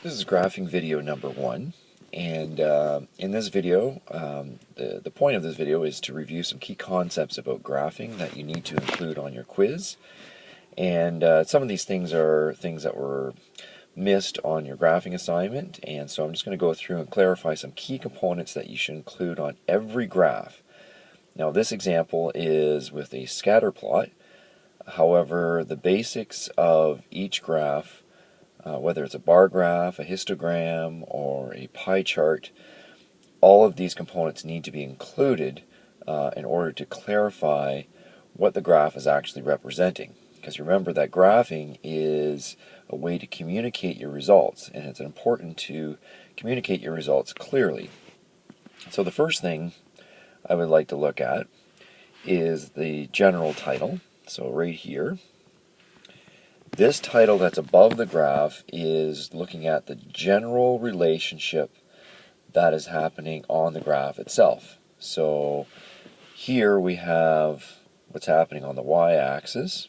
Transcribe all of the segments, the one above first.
This is graphing video number 1, and in this video, the point of this video is to review some key concepts about graphing that you need to include on your quiz. And some of these things are things that were missed on your graphing assignment, and so I'm just going to go through and clarify some key components that you should include on every graph. Now this example is with a scatter plot. However, the basics of each graph, whether it's a bar graph, a histogram, or a pie chart, all of these components need to be included in order to clarify what the graph is actually representing. Because remember that graphing is a way to communicate your results, and it's important to communicate your results clearly. So the first thing I would like to look at is the general title. So right here, this title that's above the graph is looking at the general relationship that is happening on the graph itself. So here we have what's happening on the y-axis,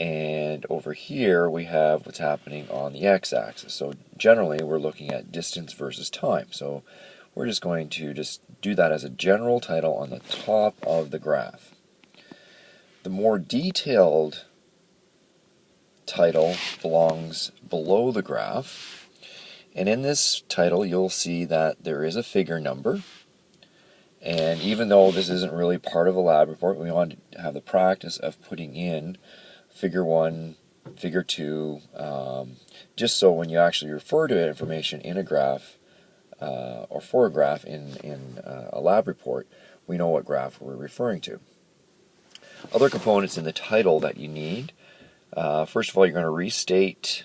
and over here we have what's happening on the x-axis. So generally we're looking at distance versus time. So we're just going to do that as a general title on the top of the graph. The more detailed title belongs below the graph, and in this title you'll see that there is a figure number, and even though this isn't really part of a lab report, we want to have the practice of putting in figure 1, figure 2, just so when you actually refer to information in a graph or for a graph in a lab report, we know what graph we're referring to. Other components in the title that you need, first of all, you're going to restate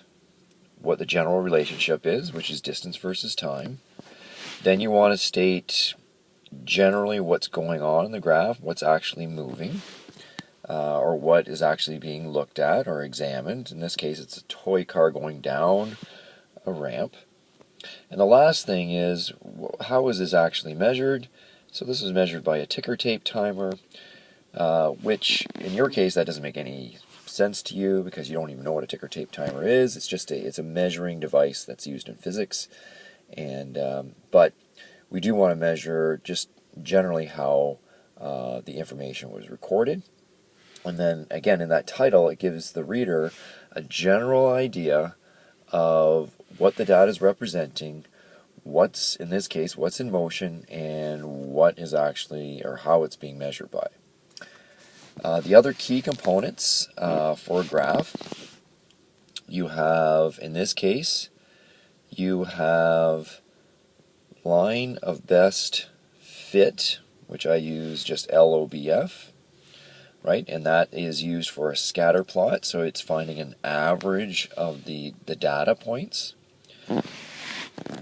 what the general relationship is, which is distance versus time. Then you want to state generally what's going on in the graph, what's actually moving, or what is actually being looked at or examined. In this case, it's a toy car going down a ramp. And the last thing is, how is this actually measured? So this is measured by a ticker tape timer, which in your case that doesn't make any sense to you because you don't even know what a ticker tape timer is. It's just it's a measuring device that's used in physics, and but we do want to measure just generally how the information was recorded. And then again, in that title, it gives the reader a general idea of what the data is representing, what's, in this case, what's in motion, and what is actually, or how it's being measured by. The other key components for a graph, you have, in this case, you have line of best fit, which I use just LOBF, right? And that is used for a scatter plot, so it's finding an average of the data points.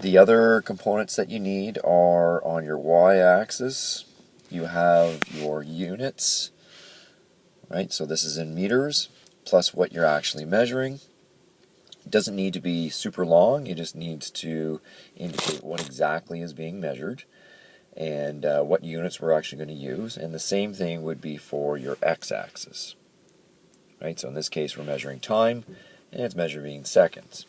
The other components that you need are on your y-axis. You have your units, right? So this is in meters, plus what you're actually measuring. It doesn't need to be super long, it just needs to indicate what exactly is being measured and what units we're actually going to use. And the same thing would be for your x-axis, right? So in this case we're measuring time, and it's measuring seconds.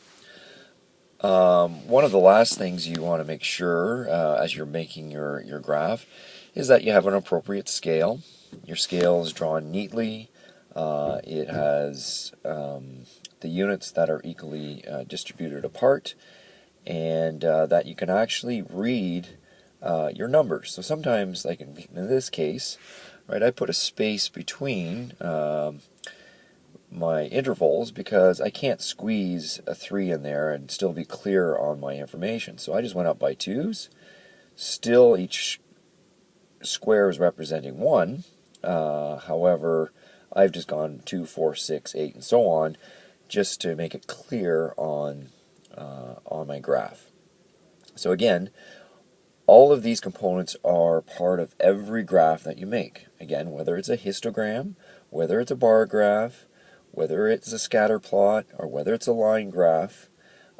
One of the last things you want to make sure as you're making your graph is that you have an appropriate scale. Your scale is drawn neatly. It has the units that are equally distributed apart, and that you can actually read your numbers. So sometimes, like in this case, right, I put a space between my intervals because I can't squeeze a 3 in there and still be clear on my information. So I just went up by 2's. Still, each square is representing 1. However, I've just gone 2, 4, 6, 8, and so on, just to make it clear on my graph. So again, all of these components are part of every graph that you make. Again, whether it's a histogram, whether it's a bar graph, whether it's a scatter plot, or whether it's a line graph,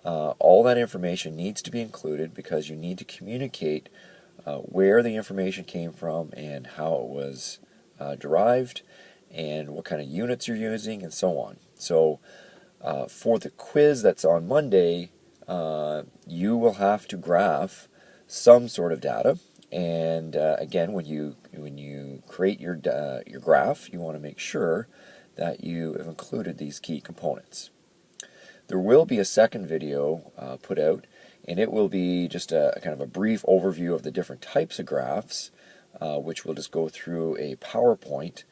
all that information needs to be included because you need to communicate where the information came from and how it was derived and what kind of units you're using and so on. So For the quiz that's on Monday, you will have to graph some sort of data. And again, when you create your graph, you want to make sure that you have included these key components. There will be a second video put out, and it will be just a kind of a brief overview of the different types of graphs, which we'll just go through a PowerPoint.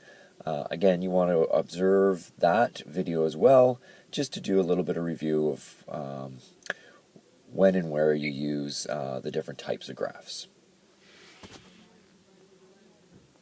Again, you want to observe that video as well, just to do a little bit of review of when and where you use the different types of graphs.